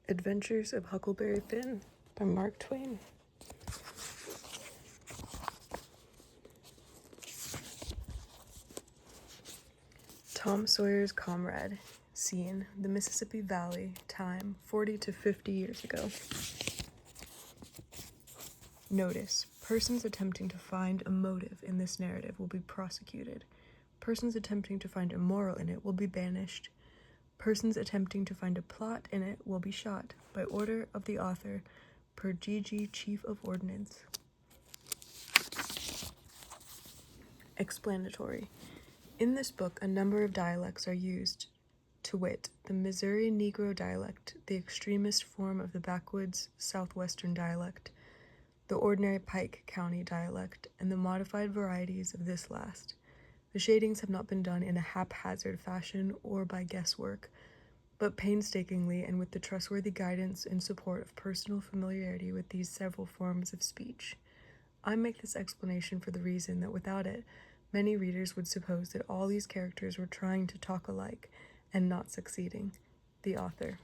Adventures of Huckleberry Finn by Mark Twain. Tom Sawyer's Comrade. Scene: the Mississippi Valley. Time: 40 to 50 years ago. Notice: persons attempting to find a motive in this narrative will be prosecuted. Persons attempting to find a moral in it will be banished. Persons attempting to find a plot in it will be shot, by order of the author, per G.G. Chief of Ordnance. Explanatory. In this book, a number of dialects are used, to wit, the Missouri Negro dialect, the extremist form of the backwoods southwestern dialect, the ordinary Pike County dialect, and the modified varieties of this last. The shadings have not been done in a haphazard fashion or by guesswork, but painstakingly and with the trustworthy guidance and support of personal familiarity with these several forms of speech. I make this explanation for the reason that without it, many readers would suppose that all these characters were trying to talk alike and not succeeding. The author.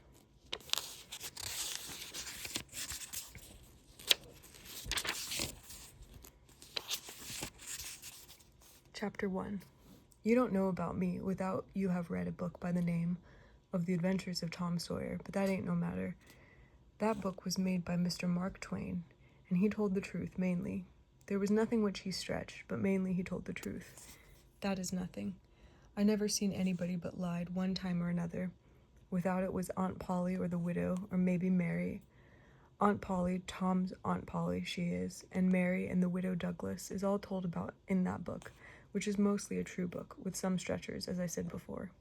Chapter 1. You don't know about me without you have read a book by the name of The Adventures of Tom Sawyer, but that ain't no matter. That book was made by Mr. Mark Twain, and he told the truth mainly. There was nothing which he stretched, but mainly he told the truth. That is nothing. I never seen anybody but lied one time or another. Without it was Aunt Polly or the widow, or maybe Mary. Aunt Polly, Tom's Aunt Polly, she is, and Mary and the widow Douglas is all told about in that book, which is mostly a true book, with some stretchers, as I said before.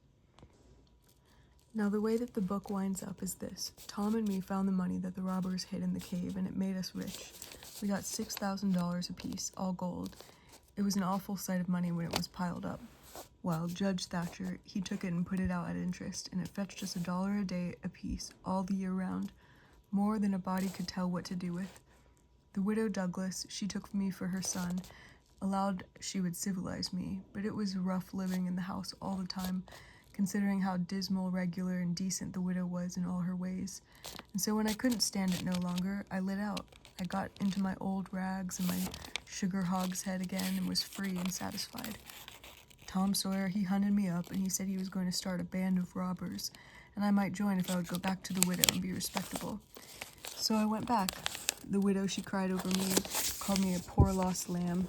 Now the way that the book winds up is this. Tom and me found the money that the robbers hid in the cave, and it made us rich. We got $6,000 apiece, all gold. It was an awful sight of money when it was piled up. Well, Judge Thatcher, he took it and put it out at interest, and it fetched us $1 a day apiece, all the year round, more than a body could tell what to do with. The widow Douglas, she took me for her son, allowed she would civilize me, but it was rough living in the house all the time, considering how dismal, regular, and decent the widow was in all her ways. And so when I couldn't stand it no longer, I lit out. I got into my old rags and my sugar hogshead again and was free and satisfied. Tom Sawyer, he hunted me up, and he said he was going to start a band of robbers, and I might join if I would go back to the widow and be respectable. So I went back. The widow, she cried over me, called me a poor lost lamb,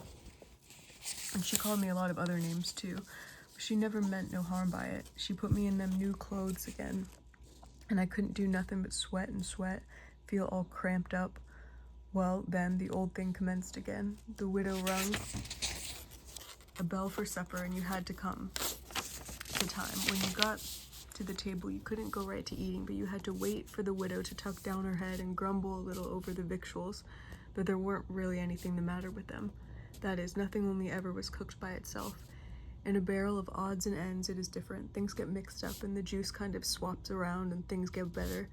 and she called me a lot of other names too. But she never meant no harm by it. She put me in them new clothes again, and I couldn't do nothing but sweat and sweat, feel all cramped up. Well, then the old thing commenced again. The widow rung a bell for supper, and you had to come to time. When you got to the table, you couldn't go right to eating, but you had to wait for the widow to tuck down her head and grumble a little over the victuals, though there weren't really anything the matter with them. That is, nothing only ever was cooked by itself. In a barrel of odds and ends, it is different. Things get mixed up, and the juice kind of swaps around, and things get better.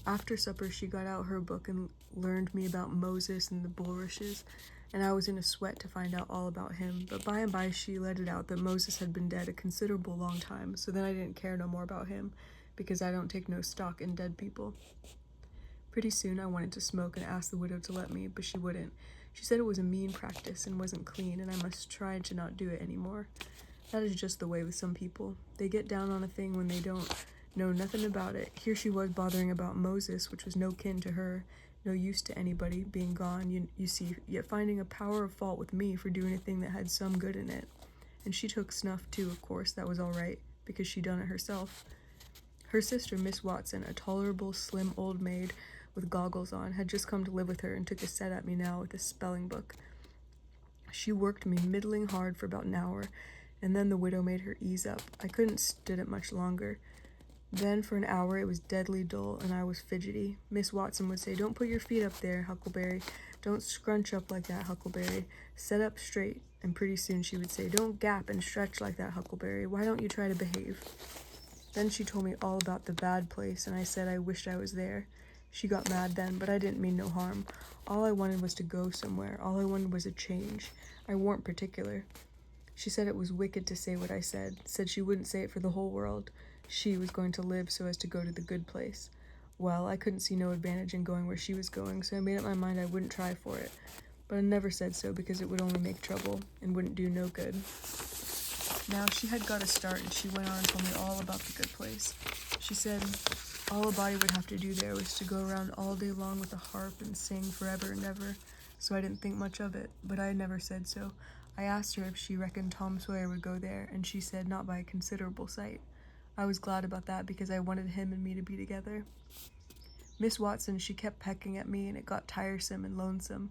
After supper, she got out her book and learned me about Moses and the bulrushes, and I was in a sweat to find out all about him, but by and by she let it out that Moses had been dead a considerable long time, so then I didn't care no more about him, because I don't take no stock in dead people. Pretty soon I wanted to smoke and asked the widow to let me, but she wouldn't. She said it was a mean practice and wasn't clean, and I must try to not do it anymore. That is just the way with some people. They get down on a thing when they don't know nothing about it. Here she was bothering about Moses, which was no kin to her, no use to anybody, being gone, you see, yet finding a power of fault with me for doing a thing that had some good in it. And she took snuff too, of course, that was all right, because she done it herself. Her sister, Miss Watson, a tolerable, slim old maid with goggles on, had just come to live with her and took a set at me now with a spelling book. She worked me middling hard for about an hour, and then the widow made her ease up. I couldn't stood it much longer. Then for an hour it was deadly dull, and I was fidgety. Miss Watson would say, "Don't put your feet up there, Huckleberry. Don't scrunch up like that, Huckleberry. Set up straight." And pretty soon she would say, "Don't gap and stretch like that, Huckleberry. Why don't you try to behave?" Then she told me all about the bad place, and I said I wished I was there. She got mad then, but I didn't mean no harm. All I wanted was to go somewhere. All I wanted was a change. I warn't particular. She said it was wicked to say what I said she wouldn't say it for the whole world. She was going to live so as to go to the good place. Well, I couldn't see no advantage in going where she was going, so I made up my mind I wouldn't try for it. But I never said so because it would only make trouble and wouldn't do no good. Now, she had got a start, and she went on and told me all about the good place. She said all a body would have to do there was to go around all day long with a harp and sing forever and ever, so I didn't think much of it, but I never said so. I asked her if she reckoned Tom Sawyer would go there, and she said not by a considerable sight. I was glad about that because I wanted him and me to be together. Miss Watson, she kept pecking at me, and it got tiresome and lonesome.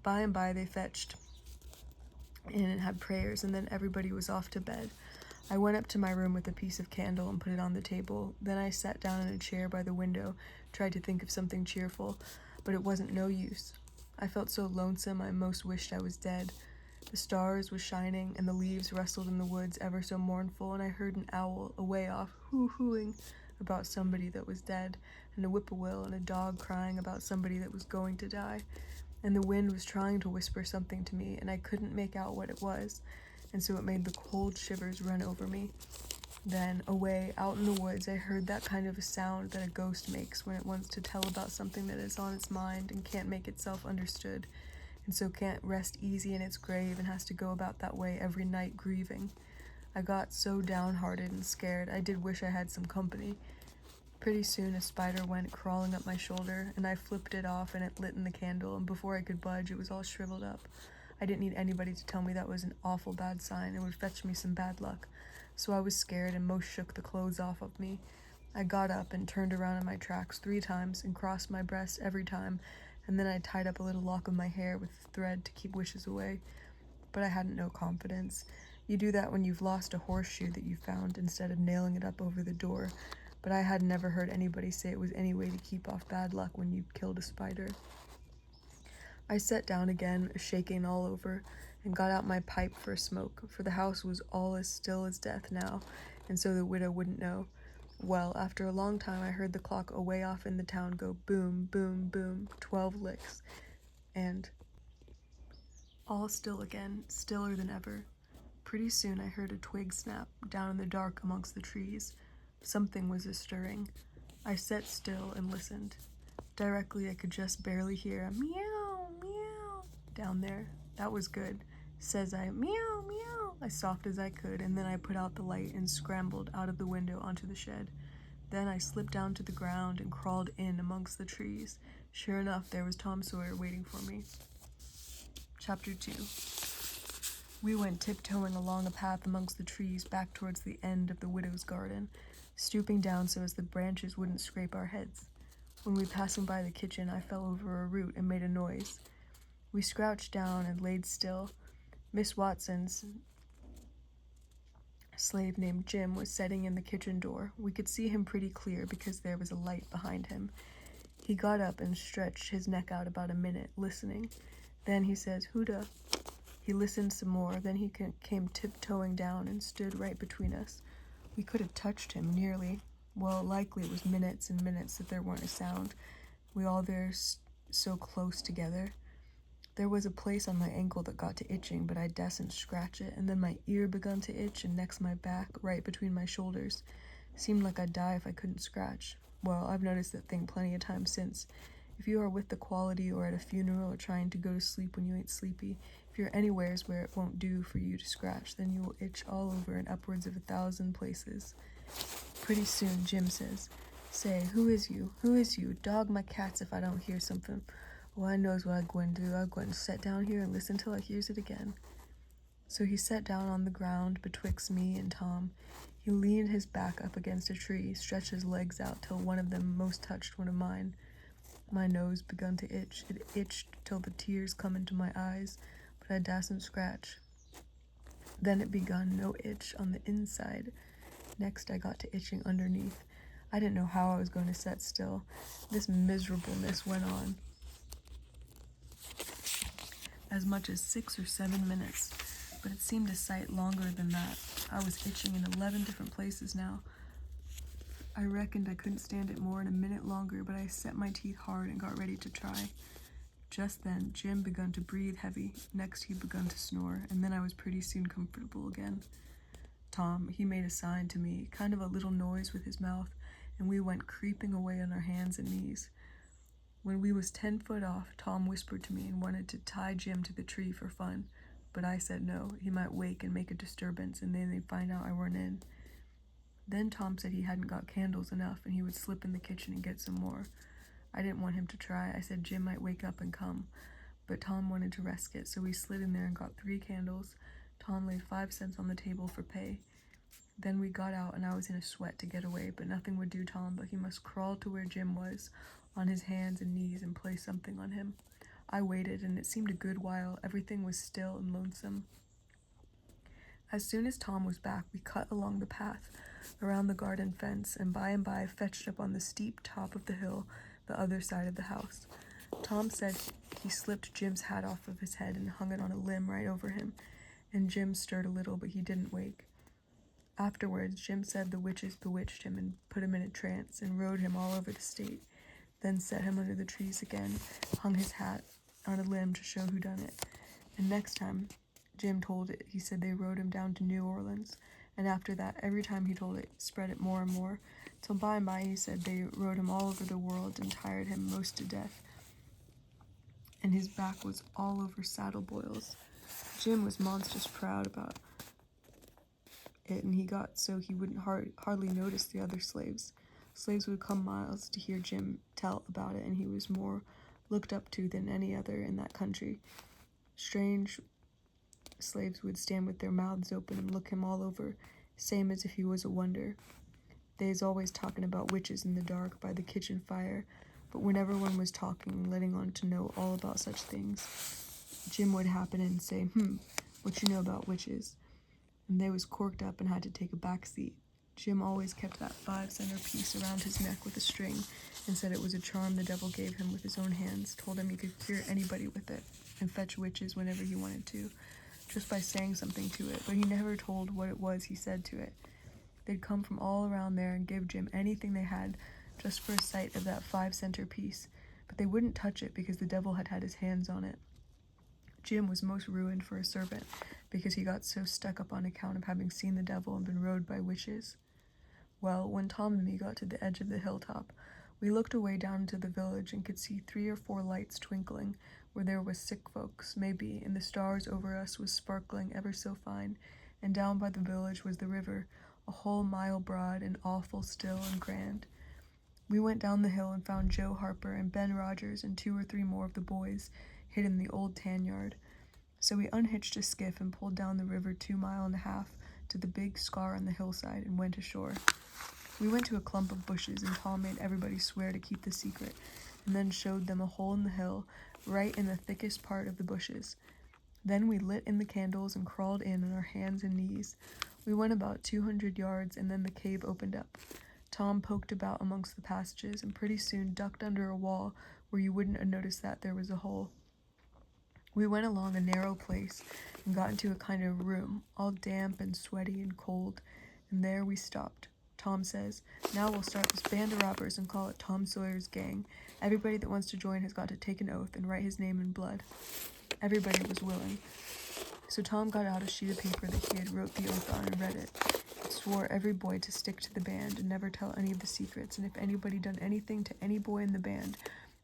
By and by they fetched in and had prayers, and then everybody was off to bed. I went up to my room with a piece of candle and put it on the table. Then I sat down in a chair by the window, tried to think of something cheerful, but it wasn't no use. I felt so lonesome I most wished I was dead. The stars was shining, and the leaves rustled in the woods ever so mournful, and I heard an owl away off hoo-hooing about somebody that was dead, and a whippoorwill and a dog crying about somebody that was going to die. And the wind was trying to whisper something to me, and I couldn't make out what it was, and so it made the cold shivers run over me. Then, away out in the woods, I heard that kind of a sound that a ghost makes when it wants to tell about something that is on its mind and can't make itself understood, and so can't rest easy in its grave and has to go about that way every night grieving. I got so downhearted and scared, I did wish I had some company. Pretty soon a spider went crawling up my shoulder, and I flipped it off and it lit in the candle, and before I could budge it was all shriveled up. I didn't need anybody to tell me that was an awful bad sign and would fetch me some bad luck, so I was scared and most shook the clothes off of me. I got up and turned around in my tracks 3 times and crossed my breast every time, and then I tied up a little lock of my hair with thread to keep wishes away. But I hadn't no confidence. You do that when you've lost a horseshoe that you found instead of nailing it up over the door. But I had never heard anybody say it was any way to keep off bad luck when you'd killed a spider. I sat down again, shaking all over, and got out my pipe for a smoke, for the house was all as still as death now, and so the widow wouldn't know. Well, after a long time I heard the clock away off in the town go boom, boom, boom, 12 licks, and all still again, stiller than ever. Pretty soon I heard a twig snap down in the dark amongst the trees. Something was a-stirring. I sat still and listened. Directly I could just barely hear a meow, meow down there. That was good. Says I, meow, meow, as soft as I could, and then I put out the light and scrambled out of the window onto the shed. Then I slipped down to the ground and crawled in amongst the trees. Sure enough, there was Tom Sawyer waiting for me. Chapter 2. We went tiptoeing along a path amongst the trees back towards the end of the widow's garden, stooping down so as the branches wouldn't scrape our heads. When we passing by the kitchen, I fell over a root and made a noise. We crouched down and laid still. Miss Watson's slave named Jim was sitting in the kitchen door. We could see him pretty clear because there was a light behind him. He got up and stretched his neck out about a minute, listening. Then he says, "Huda." He listened some more, then he came tiptoeing down and stood right between us. We could have touched him, nearly. Well, likely it was minutes and minutes that there weren't a sound. We all there so close together. There was a place on my ankle that got to itching, but I dasn't scratch it, and then my ear begun to itch, and next my back, right between my shoulders. Seemed like I'd die if I couldn't scratch. Well, I've noticed that thing plenty of times since. If you are with the quality or at a funeral or trying to go to sleep when you ain't sleepy, if you're anywheres where it won't do for you to scratch, then you will itch all over in upwards of 1,000 places. Pretty soon Jim says, "Say, who is you? Who is you? Dog my cats if I don't hear something. Well, I knows what I'm going to do. I'm going to set down here and listen till I hears it again." So he sat down on the ground betwixt me and Tom. He leaned his back up against a tree, stretched his legs out till one of them most touched one of mine. My nose begun to itch. It itched till the tears come into my eyes, but I dasn't scratch. Then it begun no itch on the inside. Next I got to itching underneath. I didn't know how I was going to sit still. This miserableness went on as much as 6 or 7 minutes, but it seemed a sight longer than that. I was itching in 11 different places now. I reckoned I couldn't stand it more than a minute longer, but I set my teeth hard and got ready to try. Just then, Jim begun to breathe heavy. Next he begun to snore, and then I was pretty soon comfortable again. Tom, he made a sign to me, kind of a little noise with his mouth, and we went creeping away on our hands and knees. When we was 10 foot off, Tom whispered to me and wanted to tie Jim to the tree for fun, but I said no, he might wake and make a disturbance, and then they'd find out I weren't in. Then Tom said he hadn't got candles enough, and he would slip in the kitchen and get some more. I didn't want him to try. I said Jim might wake up and come, but Tom wanted to risk it, so we slid in there and got 3 candles. Tom laid 5 cents on the table for pay. Then we got out, and I was in a sweat to get away, but nothing would do Tom, but he must crawl to where Jim was, on his hands and knees, and play something on him. I waited, and it seemed a good while. Everything was still and lonesome. As soon as Tom was back, we cut along the path around the garden fence, and by fetched up on the steep top of the hill, the other side of the house. Tom said he slipped Jim's hat off of his head and hung it on a limb right over him, and Jim stirred a little, but he didn't wake. Afterwards, Jim said the witches bewitched him and put him in a trance and rode him all over the state, then set him under the trees again, hung his hat on a limb to show who done it. And next time Jim told it, he said they rode him down to New Orleans, and after that, every time he told it, spread it more and more, till by and by he said they rode him all over the world and tired him most to death, and his back was all over saddle boils. Jim was monstrous proud about it, and he got so he wouldn't hardly notice the other slaves. Slaves would come miles to hear Jim tell about it, and he was more looked up to than any other in that country. Strange slaves would stand with their mouths open and look him all over, same as if he was a wonder. They is always talking about witches in the dark by the kitchen fire, but when everyone was talking and letting on to know all about such things, Jim would happen and say, what you know about witches? And they was corked up and had to take a back seat. Jim always kept that 5-center piece around his neck with a string, and said it was a charm the devil gave him with his own hands, told him he could cure anybody with it, and fetch witches whenever he wanted to, just by saying something to it, but he never told what it was he said to it. They'd come from all around there and give Jim anything they had, just for a sight of that 5-center piece, but they wouldn't touch it because the devil had his hands on it. Jim was most ruined for a servant, because he got so stuck up on account of having seen the devil and been rode by witches. Well, when Tom and me got to the edge of the hilltop, we looked away down into the village and could see 3 or 4 lights twinkling, where there was sick folks, maybe, and the stars over us was sparkling ever so fine, and down by the village was the river, a whole mile broad and awful still and grand. We went down the hill and found Joe Harper and Ben Rogers and 2 or 3 more of the boys hid in the old tan yard. So we unhitched a skiff and pulled down the river 2.5 miles to the big scar on the hillside and went ashore. We went to a clump of bushes, and Tom made everybody swear to keep the secret, and then showed them a hole in the hill, right in the thickest part of the bushes. Then we lit in the candles and crawled in on our hands and knees. We went about 200 yards, and then the cave opened up. Tom poked about amongst the passages, and pretty soon ducked under a wall where you wouldn't have noticed that there was a hole. We went along a narrow place and got into a kind of room, all damp and sweaty and cold, and there we stopped. Tom says, now we'll start this band of robbers and call it Tom Sawyer's Gang. Everybody that wants to join has got to take an oath and write his name in blood. Everybody was willing. So Tom got out a sheet of paper that he had wrote the oath on and read it. It swore every boy to stick to the band and never tell any of the secrets, and if anybody done anything to any boy in the band,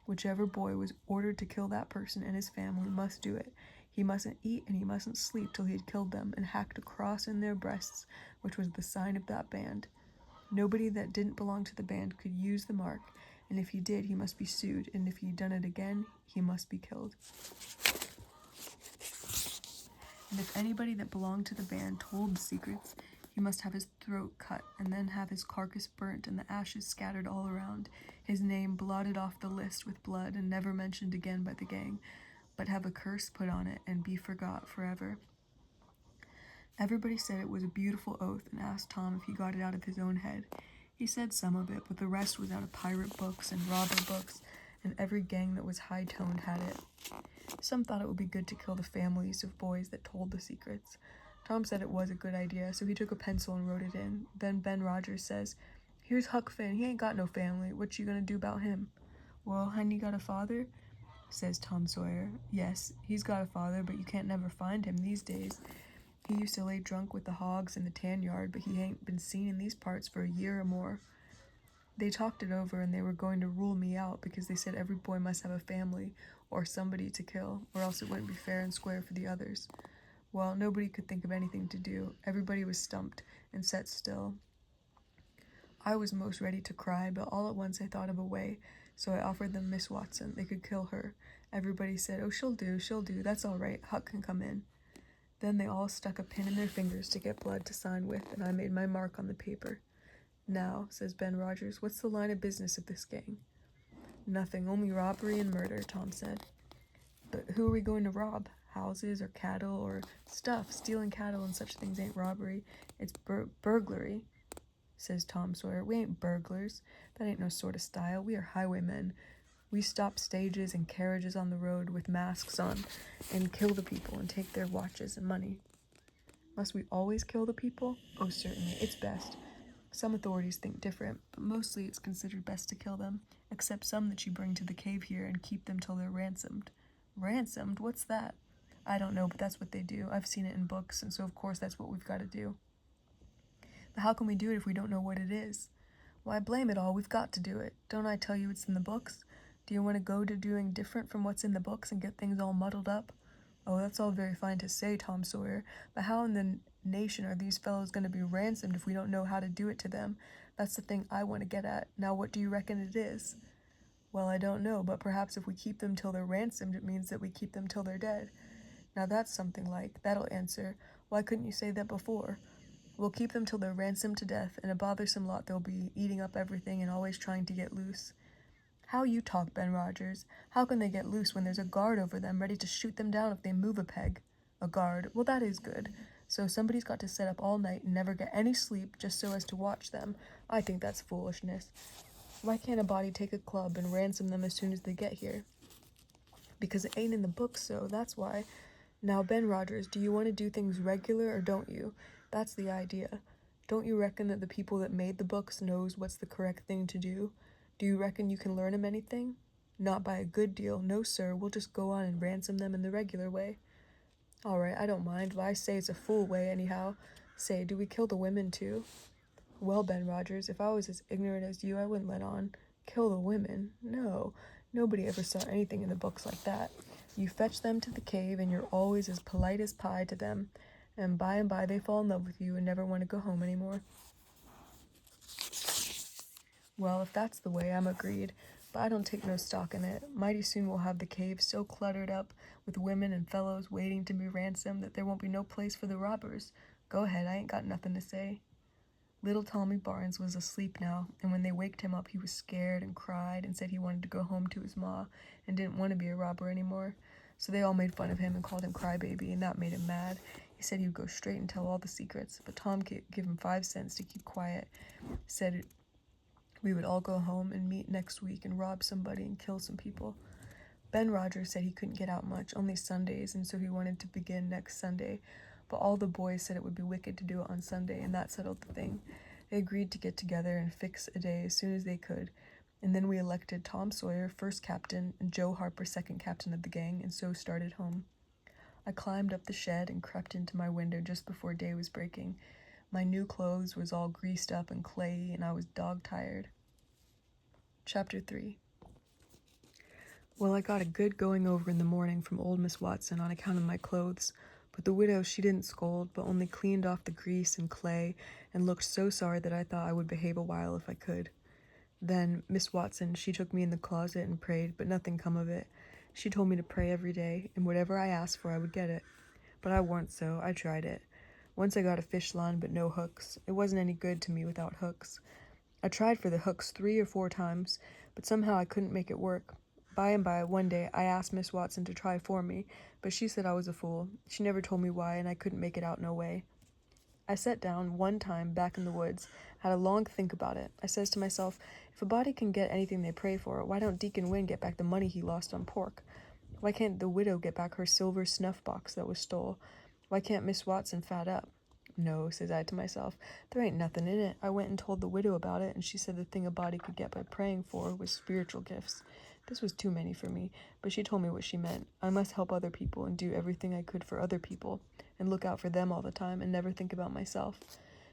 whichever boy was ordered to kill that person and his family must do it. He mustn't eat and he mustn't sleep till he had killed them and hacked a cross in their breasts, which was the sign of that band. Nobody that didn't belong to the band could use the mark, and if he did, he must be sued, and if he done it again, he must be killed. And if anybody that belonged to the band told the secrets, he must have his throat cut, and then have his carcass burnt and the ashes scattered all around, his name blotted off the list with blood and never mentioned again by the gang, but have a curse put on it and be forgot forever. Everybody said it was a beautiful oath and asked Tom if he got it out of his own head. He said some of it, but the rest was out of pirate books and robber books, and every gang that was high-toned had it. Some thought it would be good to kill the families of boys that told the secrets. Tom said it was a good idea, so he took a pencil and wrote it in. Then Ben Rogers says, here's Huck Finn, he ain't got no family, what you gonna do about him? Well, hadn't he got a father? Says Tom Sawyer. Yes, he's got a father, but you can't never find him these days. He used to lay drunk with the hogs in the tan yard, but he ain't been seen in these parts for a year or more. They talked it over and they were going to rule me out because they said every boy must have a family or somebody to kill, or else it wouldn't be fair and square for the others. Well, nobody could think of anything to do. Everybody was stumped and sat still. I was most ready to cry, but all at once I thought of a way, so I offered them Miss Watson. They could kill her. Everybody said, "Oh, she'll do, that's all right, Huck can come in." Then they all stuck a pin in their fingers to get blood to sign with, and I made my mark on the paper. "Now," says Ben Rogers, "what's the line of business of this gang?" "Nothing, only robbery and murder," Tom said. "But who are we going to rob? Houses or cattle or stuff? Stealing cattle and such things ain't robbery. It's burglary," says Tom Sawyer. "We ain't burglars. That ain't no sort of style. We are highwaymen. We stop stages and carriages on the road with masks on and kill the people and take their watches and money." "Must we always kill the people?" "Oh, certainly. It's best. Some authorities think different, but mostly it's considered best to kill them, except some that you bring to the cave here and keep them till they're ransomed." "Ransomed? What's that?" "I don't know, but that's what they do. I've seen it in books, and so of course that's what we've got to do." "But how can we do it if we don't know what it is?" "Why, blame it all, we've got to do it. Don't I tell you it's in the books? Do you want to go to doing different from what's in the books and get things all muddled up?" "Oh, that's all very fine to say, Tom Sawyer, but how in the nation are these fellows going to be ransomed if we don't know how to do it to them? That's the thing I want to get at. Now, what do you reckon it is?" "Well, I don't know, but perhaps if we keep them till they're ransomed, it means that we keep them till they're dead." "Now that's something like. That'll answer. Why couldn't you say that before?" "We'll keep them till they're ransomed to death, and a bothersome lot they'll be, eating up everything and always trying to get loose." "How you talk, Ben Rogers. How can they get loose when there's a guard over them ready to shoot them down if they move a peg?" "A guard? Well, that is good. So somebody's got to sit up all night and never get any sleep just so as to watch them. I think that's foolishness. Why can't a body take a club and ransom them as soon as they get here?" "Because it ain't in the book, so that's why. Now, Ben Rogers, do you want to do things regular or don't you? That's the idea. Don't you reckon that the people that made the books knows what's the correct thing to do? Do you reckon you can learn 'em anything?" "Not by a good deal. No, sir, we'll just go on and ransom them in the regular way." "All right, I don't mind, but I say it's a fool way anyhow. Say, do we kill the women too?" "Well, Ben Rogers, if I was as ignorant as you, I wouldn't let on. Kill the women? No, nobody ever saw anything in the books like that. You fetch them to the cave, and you're always as polite as pie to them, and by they fall in love with you and never want to go home anymore." "Well, if that's the way, I'm agreed, but I don't take no stock in it. Mighty soon we'll have the cave so cluttered up with women and fellows waiting to be ransomed that there won't be no place for the robbers. Go ahead, I ain't got nothing to say." Little Tommy Barnes was asleep now, and when they waked him up he was scared and cried and said he wanted to go home to his ma and didn't want to be a robber anymore. So they all made fun of him and called him Crybaby, and that made him mad. He said he would go straight and tell all the secrets, but Tom gave him 5 cents to keep quiet, said we would all go home and meet next week and rob somebody and kill some people. Ben Rogers said he couldn't get out much, only Sundays, and so he wanted to begin next Sunday, but all the boys said it would be wicked to do it on Sunday, and that settled the thing. They agreed to get together and fix a day as soon as they could, and then we elected Tom Sawyer first captain and Joe Harper second captain of the gang, and so started home. I climbed up the shed and crept into my window just before day was breaking. My new clothes was all greased up and clayey, and I was dog-tired. Chapter 3. Well, I got a good going over in the morning from old Miss Watson on account of my clothes, but the widow, she didn't scold, but only cleaned off the grease and clay, and looked so sorry that I thought I would behave a while if I could. Then Miss Watson, she took me in the closet and prayed, but nothing come of it. She told me to pray every day, and whatever I asked for I would get it. But I warn't so. I tried it. Once I got a fish line, but no hooks. It wasn't any good to me without hooks. I tried for the hooks 3 or 4 times, but somehow I couldn't make it work. By and by, one day, I asked Miss Watson to try for me, but she said I was a fool. She never told me why, and I couldn't make it out no way. I sat down one time back in the woods, had a long think about it. I says to myself, if a body can get anything they pray for, why don't Deacon Wynne get back the money he lost on pork? Why can't the widow get back her silver snuff box that was stole? Why can't Miss Watson fat up? No, says I to myself, there ain't nothing in it. I went and told the widow about it, and she said the thing a body could get by praying for was spiritual gifts. This was too many for me, but she told me what she meant. I must help other people and do everything I could for other people, and look out for them all the time and never think about myself.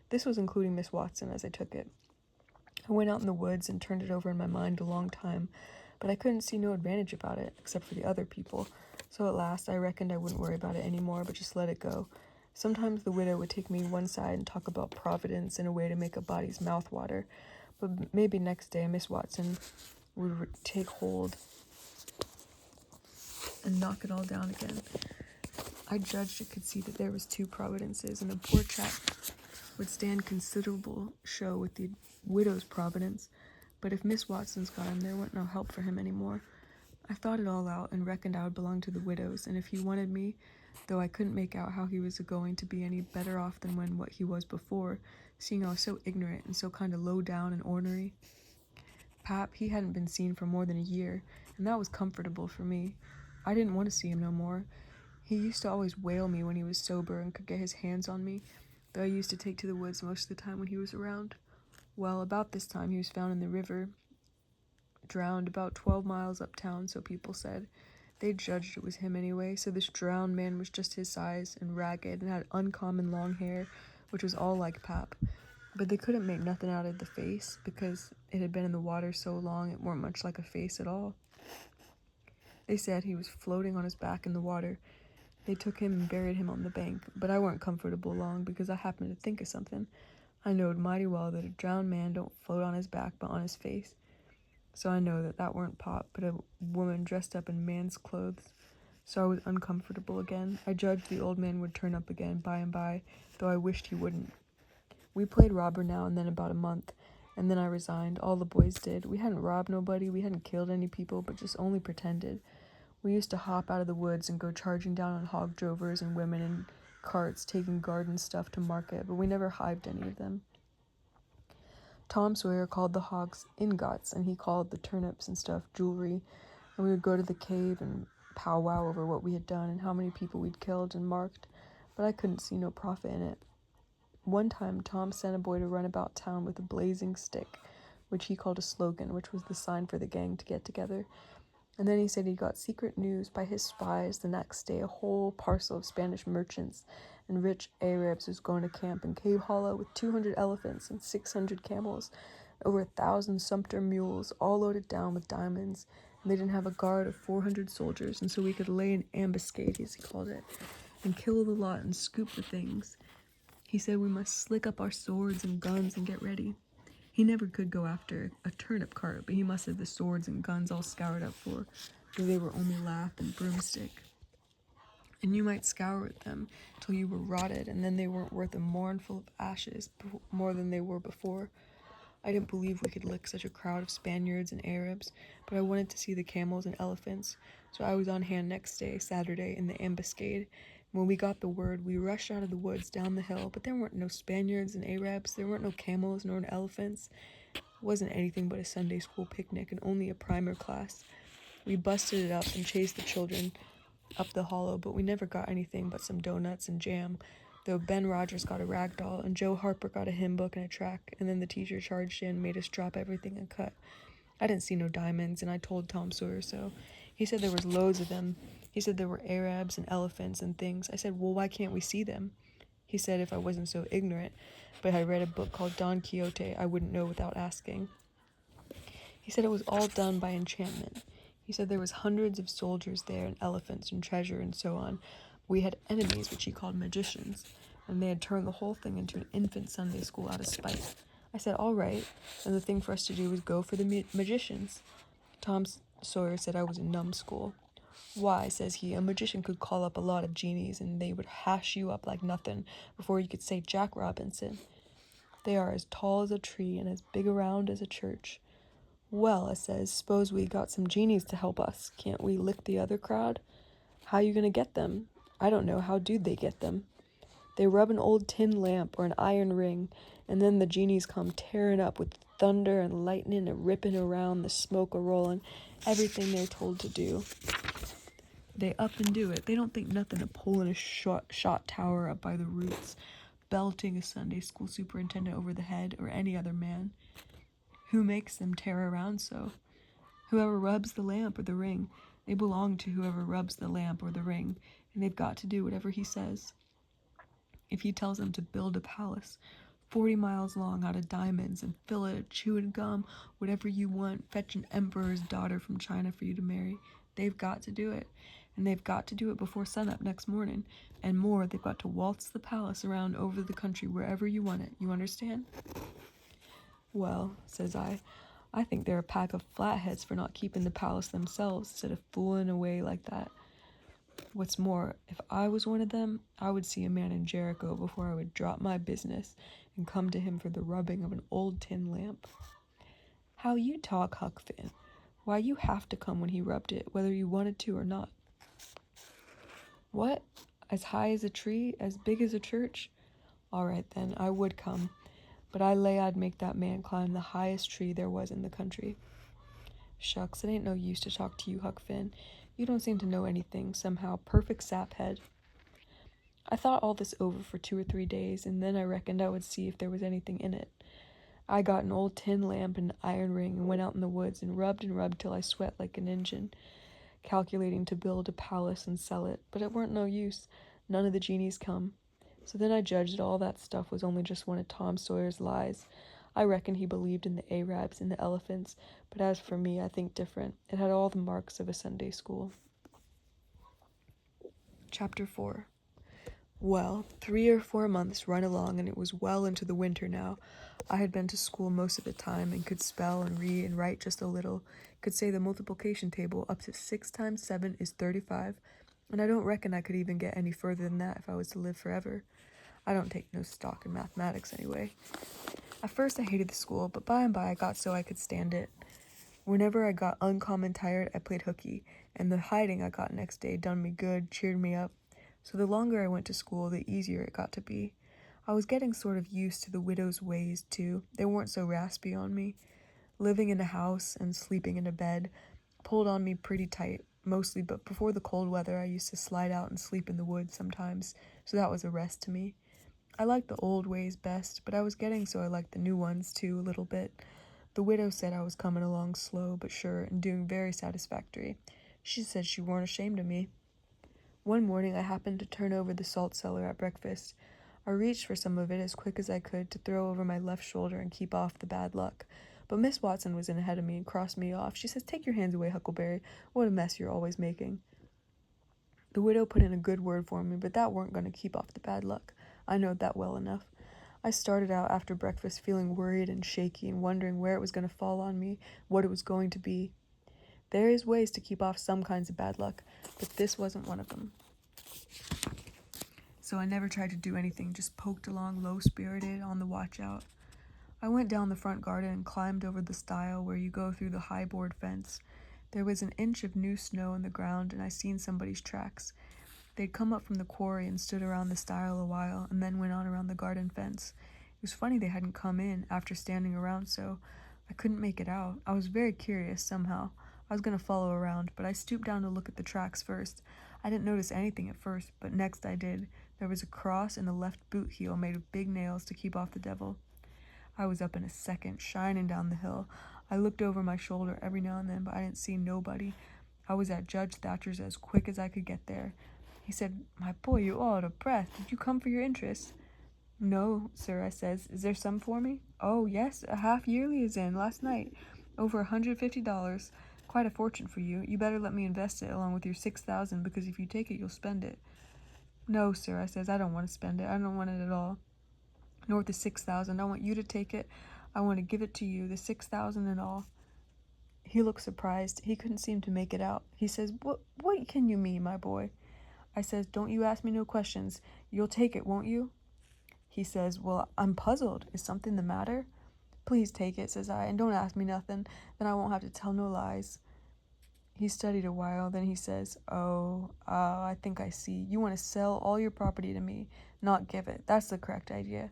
This was including Miss Watson as I took it. I went out in the woods and turned it over in my mind a long time, but I couldn't see no advantage about it, except for the other people. So at last I reckoned I wouldn't worry about it anymore, but just let it go. Sometimes the widow would take me one side and talk about providence in a way to make a body's mouth water, but maybe next day Miss Watson would take hold and knock it all down again. I judged it could see that there was two providences, and the poor chap would stand considerable show with the widow's providence, but if Miss Watson's got him, there wasn't no help for him anymore. I thought it all out and reckoned I would belong to the widow's, and if he wanted me, though I couldn't make out how he was going to be any better off than what he was before, seeing I was so ignorant and so kind of low down and ornery. Pap, he hadn't been seen for more than a year, and that was comfortable for me. I didn't want to see him no more. He used to always whale me when he was sober and could get his hands on me, though I used to take to the woods most of the time when he was around. Well, about this time he was found in the river, drowned about 12 miles uptown, so people said. They judged it was him anyway, so this drowned man was just his size and ragged and had uncommon long hair, which was all like Pap. But they couldn't make nothing out of the face, because it had been in the water so long it weren't much like a face at all. They said he was floating on his back in the water. They took him and buried him on the bank, but I weren't comfortable long, because I happened to think of something. I knowed mighty well that a drowned man don't float on his back but on his face. So I know that weren't Pop, but a woman dressed up in man's clothes. So I was uncomfortable again. I judged the old man would turn up again by and by, though I wished he wouldn't. We played robber now and then about a month, and then I resigned. All the boys did. We hadn't robbed nobody, we hadn't killed any people, but just only pretended. We used to hop out of the woods and go charging down on hog drovers and women in carts taking garden stuff to market, but we never hived any of them. Tom Sawyer called the hogs ingots, and he called the turnips and stuff jewelry, and we would go to the cave and powwow over what we had done and how many people we'd killed and marked, but I couldn't see no profit in it. One time Tom sent a boy to run about town with a blazing stick, which he called a slogan, which was the sign for the gang to get together. And then he said he got secret news by his spies the next day. A whole parcel of Spanish merchants and rich Arabs was going to camp in Cave Hollow with 200 elephants and 600 camels, over 1,000 sumpter mules, all loaded down with diamonds. And they didn't have a guard of 400 soldiers, and so we could lay an ambuscade, as he called it, and kill the lot and scoop the things. He said we must slick up our swords and guns and get ready. He never could go after a turnip cart, but he must have the swords and guns all scoured up for, though they were only lath and broomstick. And you might scour at them till you were rotted, and then they weren't worth a mournful of ashes more than they were before. I didn't believe we could lick such a crowd of Spaniards and Arabs, but I wanted to see the camels and elephants, so I was on hand next day, Saturday, in the ambuscade. When we got the word, we rushed out of the woods down the hill, but there weren't no Spaniards and Arabs, there weren't no camels nor elephants. It wasn't anything but a Sunday school picnic and only a primer class. We busted it up and chased the children up the hollow, but we never got anything but some donuts and jam, though Ben Rogers got a rag doll and Joe Harper got a hymn book and a track, and then the teacher charged in and made us drop everything and cut. I didn't see no diamonds, and I told Tom Sawyer so. He said there was loads of them. He said there were Arabs and elephants and things. I said, well, why can't we see them? He said if I wasn't so ignorant, but I read a book called Don Quixote, I wouldn't know without asking. He said it was all done by enchantment. He said there was hundreds of soldiers there and elephants and treasure and so on. We had enemies, which he called magicians, and they had turned the whole thing into an infant Sunday school out of spite. I said, all right, and the thing for us to do was go for the magicians. Tom Sawyer said I was a numbskull. Why, says he, a magician could call up a lot of genies and they would hash you up like nothing before you could say Jack Robinson. They are as tall as a tree and as big around as a church. Well, I says, suppose we got some genies to help us. Can't we lick the other crowd? How you gonna get them? I don't know. How do they get them? They rub an old tin lamp or an iron ring, and then the genies come tearing up with thunder and lightning and ripping around, the smoke a-rolling, everything they're told to do. They up and do it. They don't think nothing of pulling a shot tower up by the roots, belting a Sunday school superintendent over the head, or any other man. Who makes them tear around so? Whoever rubs the lamp or the ring. They belong to whoever rubs the lamp or the ring, and they've got to do whatever he says. If he tells them to build a palace, 40 miles long out of diamonds and fill it with chewing gum, whatever you want, fetch an emperor's daughter from China for you to marry. They've got to do it. And they've got to do it before sunup next morning. And more, they've got to waltz the palace around over the country wherever you want it. You understand? Well, says I think they're a pack of flatheads for not keeping the palace themselves instead of fooling away like that. What's more, if I was one of them, I would see a man in Jericho before I would drop my business and come to him for the rubbing of an old tin lamp. How you talk, Huck Finn. Why, you have to come when he rubbed it, whether you wanted to or not. What? As high as a tree? As big as a church? All right, then, I would come, but I lay I'd make that man climb the highest tree there was in the country. Shucks, it ain't no use to talk to you, Huck Finn. You don't seem to know anything, somehow. Perfect saphead. I thought all this over for 2 or 3 days, and then I reckoned I would see if there was anything in it. I got an old tin lamp and an iron ring and went out in the woods and rubbed till I sweat like an Injun, calculating to build a palace and sell it, but it weren't no use. None of the genies come. So then I judged that all that stuff was only just one of Tom Sawyer's lies. I reckon he believed in the Arabs and the elephants, but as for me, I think different. It had all the marks of a Sunday school. Chapter 4. Well, 3 or 4 months run along, and it was well into the winter now. I had been to school most of the time and could spell and read and write just a little, could say the multiplication table up to 6 times 7 is 35, and I don't reckon I could even get any further than that if I was to live forever. I don't take no stock in mathematics anyway. At first I hated the school, but by and by I got so I could stand it. Whenever I got uncommon tired, I played hooky, and the hiding I got next day done me good, cheered me up. So the longer I went to school, the easier it got to be. I was getting sort of used to the widow's ways, too. They weren't so raspy on me. Living in a house and sleeping in a bed pulled on me pretty tight, mostly, but before the cold weather I used to slide out and sleep in the woods sometimes, so that was a rest to me. I liked the old ways best, but I was getting so I liked the new ones, too, a little bit. The widow said I was coming along slow but sure and doing very satisfactory. She said she weren't ashamed of me. One morning I happened to turn over the salt cellar at breakfast. I reached for some of it as quick as I could to throw over my left shoulder and keep off the bad luck. But Miss Watson was in ahead of me and crossed me off. She says, "Take your hands away, Huckleberry. What a mess you're always making." The widow put in a good word for me, but that weren't going to keep off the bad luck. I knowed that well enough. I started out after breakfast feeling worried and shaky and wondering where it was going to fall on me, what it was going to be. There is ways to keep off some kinds of bad luck, but this wasn't one of them. So I never tried to do anything, just poked along low-spirited, on the watch out. I went down the front garden and climbed over the stile where you go through the high board fence. There was an inch of new snow in the ground, and I seen somebody's tracks. They'd come up from the quarry and stood around the stile a while, and then went on around the garden fence. It was funny they hadn't come in after standing around so. I couldn't make it out. I was very curious, somehow. I was going to follow around, but I stooped down to look at the tracks first. I didn't notice anything at first, but next I did. There was a cross and a left boot heel made of big nails to keep off the devil. I was up in a second, shining down the hill. I looked over my shoulder every now and then, but I didn't see nobody. I was at Judge Thatcher's as quick as I could get there. He said, "My boy, you're all out of breath. Did you come for your interest?" "No, sir," I says. "Is there some for me?" "Oh, yes, a half-yearly is in, last night. Over $150. Quite a fortune for you. You better let me invest it along with your $6,000, because if you take it, you'll spend it." "No, sir," I says. "I don't want to spend it. I don't want it at all. Nor the $6,000. I want you to take it. I want to give it to you, the $6,000 and all." He looked surprised. He couldn't seem to make it out. He says, What can you mean, my boy?" I says, "Don't you ask me no questions. You'll take it, won't you?" He says, "Well, I'm puzzled. Is something the matter?" "Please take it," says I, "and don't ask me nothing. Then I won't have to tell no lies." He studied a while, then he says, I think I see. You want to sell all your property to me, not give it. That's the correct idea."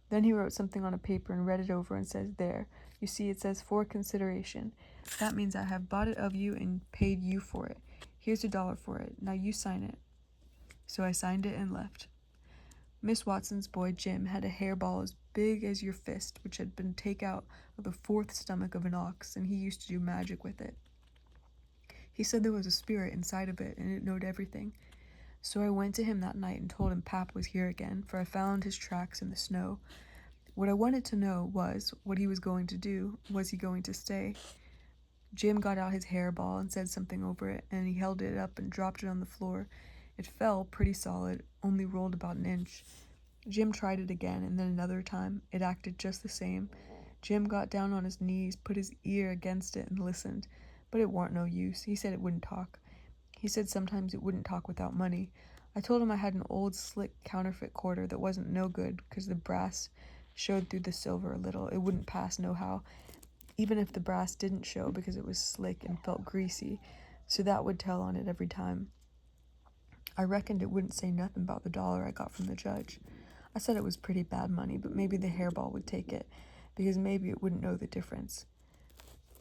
Then he wrote something on a paper and read it over and says, "There, you see it says for consideration. That means I have bought it of you and paid you for it. Here's $1 for it. Now you sign it." So I signed it and left. Miss Watson's boy Jim had a hairball as big as your fist, which had been taken out of the fourth stomach of an ox, and he used to do magic with it. He said there was a spirit inside of it, and it knowed everything. So I went to him that night and told him Pap was here again, for I found his tracks in the snow. What I wanted to know was what he was going to do. Was he going to stay? Jim got out his hairball and said something over it, and he held it up and dropped it on the floor. It fell pretty solid, only rolled about an inch. Jim tried it again, and then another time. It acted just the same. Jim got down on his knees, put his ear against it, and listened. But it warn't no use. He said it wouldn't talk. He said sometimes it wouldn't talk without money. I told him I had an old, slick counterfeit quarter that wasn't no good, 'cause the brass showed through the silver a little. It wouldn't pass nohow, even if the brass didn't show, because it was slick and felt greasy, so that would tell on it every time. I reckoned it wouldn't say nothing about the dollar I got from the judge. I said it was pretty bad money, but maybe the hairball would take it, because maybe it wouldn't know the difference.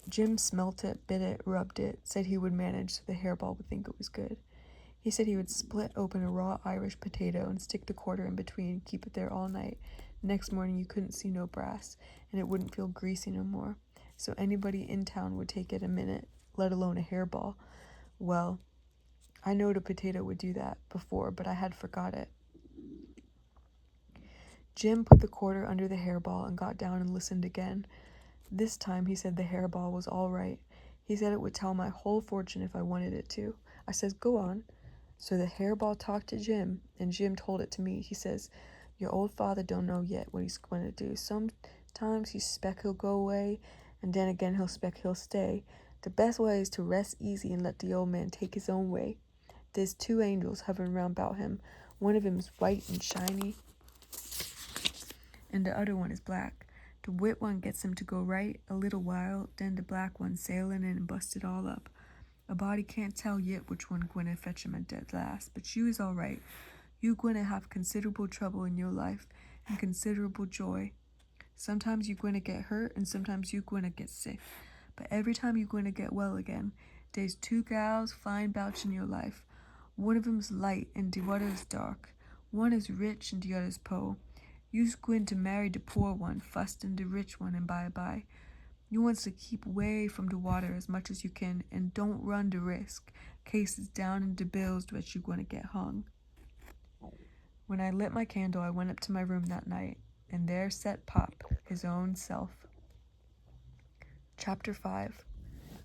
Jim smelt it, bit it, rubbed it, said he would manage so the hairball would think it was good. He said he would split open a raw Irish potato and stick the quarter in between, keep it there all night. Next morning you couldn't see no brass, and it wouldn't feel greasy no more, so anybody in town would take it a minute, let alone a hairball. Well, I knowed a potato would do that before, but I had forgot it. Jim put the quarter under the hairball and got down and listened again. This time he said the hairball was all right. He said it would tell my whole fortune if I wanted it to. I says, go on. So the hairball talked to Jim, and Jim told it to me. He says, your old father don't know yet what he's going to do. Sometimes he spec he'll go away, and then again he'll spec he'll stay. The best way is to rest easy and let the old man take his own way. There's 2 angels hovering round about him. One of 'em's white and shiny, and the other one is black. The white one gets him to go right a little while, then the black one sailing in and bust it all up. A body can't tell yet which one gonna fetch him at dead last, but you is all right. You gonna have considerable trouble in your life and considerable joy. Sometimes you gonna get hurt and sometimes you gonna get sick, but every time you gonna get well again. There's 2 gals flying bouch in your life. One of 'em's light and the other's dark. One is rich and the other's po'. You's going to marry the poor one, fust and the rich one, and bye. You wants to keep away from the water as much as you can, and don't run the risk, case it's down in the bills that you're going to get hung. When I lit my candle, I went up to my room that night, and there sat Pop, his own self. Chapter 5.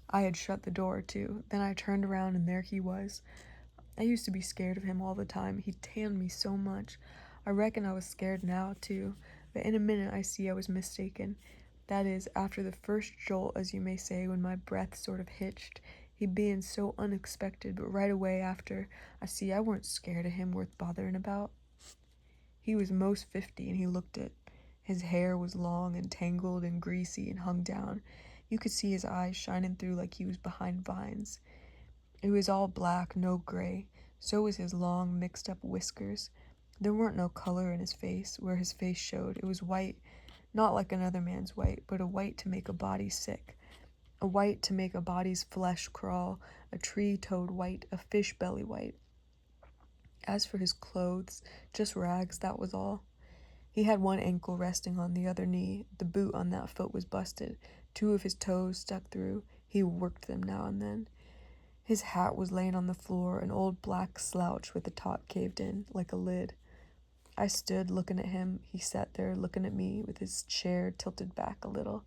I had shut the door, too. Then I turned around, and there he was. I used to be scared of him all the time. He tanned me so much. I reckon I was scared now, too, but in a minute I see I was mistaken. That is, after the first jolt, as you may say, when my breath sort of hitched, he being so unexpected, but right away after, I see I weren't scared of him worth bothering about. He was most 50, and he looked it. His hair was long and tangled and greasy and hung down. You could see his eyes shining through like he was behind vines. It was all black, no gray. So was his long, mixed-up whiskers. There weren't no color in his face. Where his face showed, it was white. Not like another man's white, but a white to make a body sick. A white to make a body's flesh crawl, a tree-toed white, a fish belly white. As for his clothes, just rags, that was all. He had one ankle resting on the other knee. The boot on that foot was busted. 2 of his toes stuck through. He worked them now and then. His hat was laying on the floor, an old black slouch with the top caved in, like a lid. I stood looking at him. He sat there looking at me with his chair tilted back a little.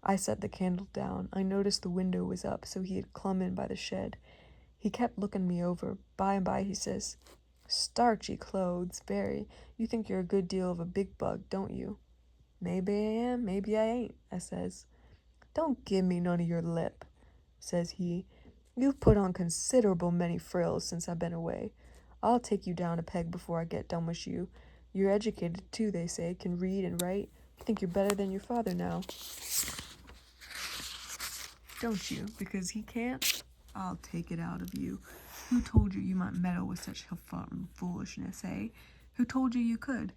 I set the candle down. I noticed the window was up, so he had clumb in by the shed. He kept looking me over. By and by he says, starchy clothes, very. You think you're a good deal of a big bug, don't you? Maybe I am, maybe I ain't, I says. Don't give me none of your lip, says he. You've put on considerable many frills since I've been away. I'll take you down a peg before I get done with you. You're educated, too, they say, can read and write. You think you're better than your father now. Don't you? Because he can't? I'll take it out of you. Who told you you might meddle with such foolishness, eh? Who told you could?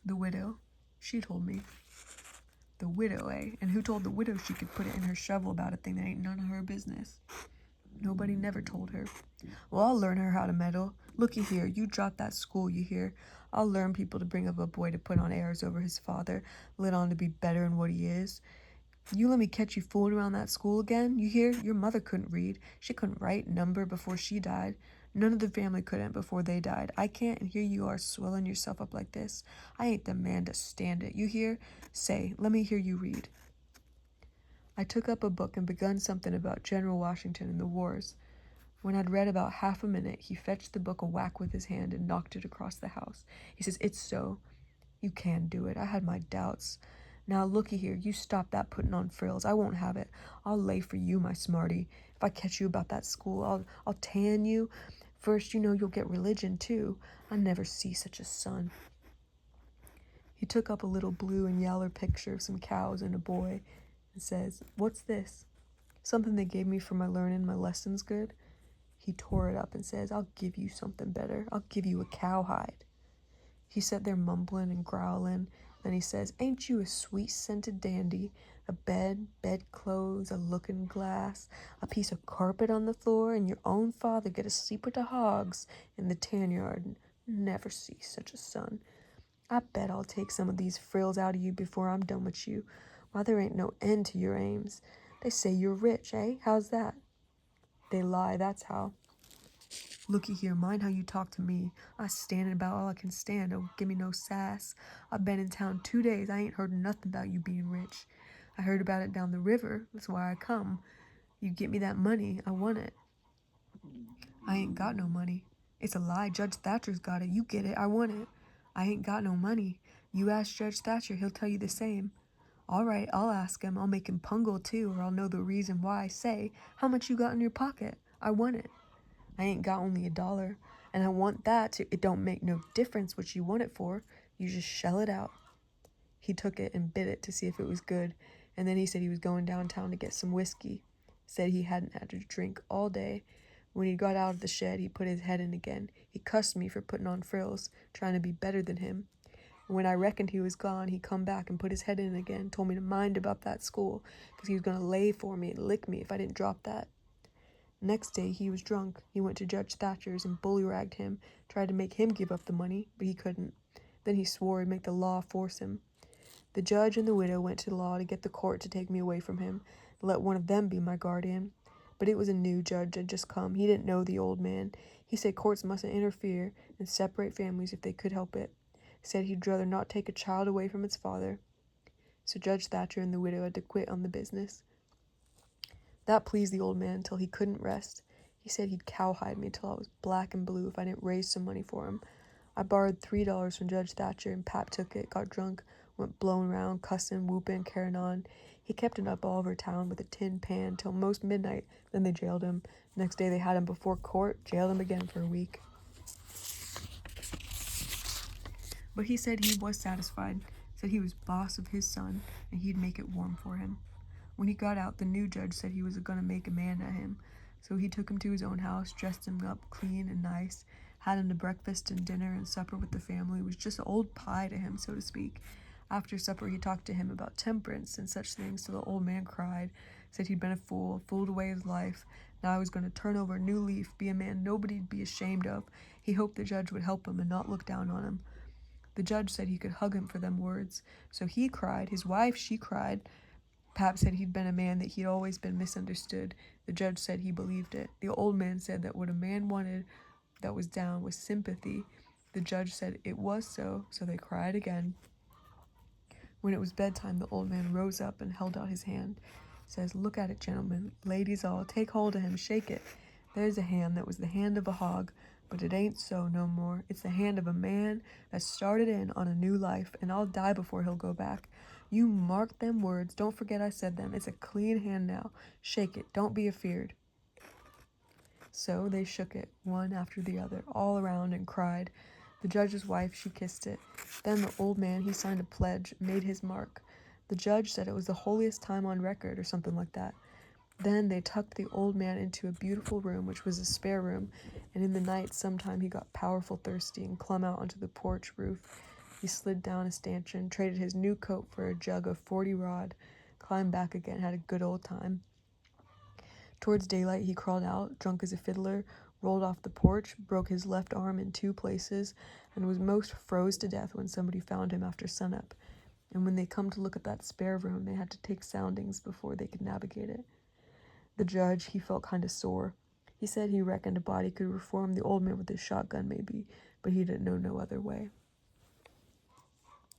The widow. She told me. The widow, eh? And who told the widow she could put it in her shovel about a thing that ain't none of her business? Nobody never told her. Well, I'll learn her how to meddle. Looky here, you drop that school, you hear? I'll learn people to bring up a boy to put on airs over his father, let on to be better than what he is. You let me catch you fooling around that school again, you hear? Your mother couldn't read. She couldn't write, number before she died. None of the family couldn't before they died. I can't, and here you are swelling yourself up like this. I ain't the man to stand it. You hear? Say, let me hear you read. I took up a book and begun something about General Washington and the wars. When I'd read about half a minute, he fetched the book a whack with his hand and knocked it across the house. He says, "It's so. You can do it. I had my doubts. Now, looky here, you stop that putting on frills. I won't have it. I'll lay for you, my smarty. If I catch you about that school, I'll tan you. First, you know, you'll get religion, too. I never see such a son." He took up a little blue and yaller picture of some cows and a boy and says, "What's this? Something they gave me for my learning, my lessons good?" He tore it up and says, "I'll give you something better. I'll give you a cowhide." He sat there mumbling and growling. Then he says, "Ain't you a sweet-scented dandy? A bed, bedclothes, a looking-glass, a piece of carpet on the floor, and your own father get to sleep with the hogs in the tan yard. Never see such a son. I bet I'll take some of these frills out of you before I'm done with you. Why, there ain't no end to your aims. They say you're rich, eh? How's that?" "They lie, that's how." "Looky here, mind how you talk to me. I standing about all I can stand. Don't give me no sass. I've been in town 2 days. I ain't heard nothing about you being rich. I heard about it down the river. That's why I come. You get me that money. I want it." "I ain't got no money." "It's a lie. Judge Thatcher's got it. You get it. I want it." "I ain't got no money." "You ask Judge Thatcher. He'll tell you the same." "All right, I'll ask him. I'll make him pungle too, or I'll know the reason why. Say, how much you got in your pocket? I want it." "I ain't got only $1, and I want that too." "It don't make no difference what you want it for. You just shell it out." He took it and bit it to see if it was good, and then he said he was going downtown to get some whiskey. Said he hadn't had a drink all day. When he got out of the shed, he put his head in again. He cussed me for putting on frills, trying to be better than him. When I reckoned he was gone, he come back and put his head in again, told me to mind about that school, because he was going to lay for me and lick me if I didn't drop that. Next day, he was drunk. He went to Judge Thatcher's and bully-ragged him, tried to make him give up the money, but he couldn't. Then he swore he'd make the law force him. The judge and the widow went to law to get the court to take me away from him, to let one of them be my guardian. But it was a new judge had just come. He didn't know the old man. He said courts mustn't interfere and separate families if they could help it. Said he'd rather not take a child away from its father. So Judge Thatcher and the widow had to quit on the business. That pleased the old man till he couldn't rest. He said he'd cowhide me till I was black and blue if I didn't raise some money for him. I borrowed $3 from Judge Thatcher, and Pap took it, got drunk, went blowing around, cussing, whooping, carrying on. He kept it up all over town with a tin pan till most midnight. Then they jailed him. Next day they had him before court, jailed him again for a week. But he said he was satisfied, said he was boss of his son, and he'd make it warm for him. When he got out, the new judge said he was going to make a man of him. So he took him to his own house, dressed him up clean and nice, had him to breakfast and dinner and supper with the family. It was just old pie to him, so to speak. After supper, he talked to him about temperance and such things till the old man cried, said he'd been a fool, fooled away his life. Now he was going to turn over a new leaf, be a man nobody'd be ashamed of. He hoped the judge would help him and not look down on him. The judge said he could hug him for them words. So he cried. His wife, she cried. Pap said he'd been a man that he'd always been misunderstood. The judge said he believed it. The old man said that what a man wanted that was down was sympathy. The judge said it was so they cried again. When it was bedtime, the old man rose up and held out his hand. Says, "Look at it, gentlemen. Ladies all, take hold of him, shake it. There's a hand that was the hand of a hog, but it ain't so no more. It's the hand of a man that started in on a new life, and I'll die before he'll go back. You mark them words. Don't forget I said them. It's a clean hand now. Shake it. Don't be afeard." So they shook it, one after the other, all around, and cried. The judge's wife, she kissed it. Then the old man, he signed a pledge, made his mark. The judge said it was the holiest time on record, or something like that. Then they tucked the old man into a beautiful room, which was a spare room, and in the night sometime he got powerful thirsty and clumb out onto the porch roof. He slid down a stanchion, traded his new coat for a jug of 40 rod, climbed back again, had a good old time. Towards daylight he crawled out, drunk as a fiddler, rolled off the porch, broke his left arm in 2 places, and was most froze to death when somebody found him after sunup. And when they come to look at that spare room, they had to take soundings before they could navigate it. The judge, he felt kind of sore. He said he reckoned a body could reform the old man with his shotgun maybe, but he didn't know no other way.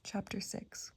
Chapter 6.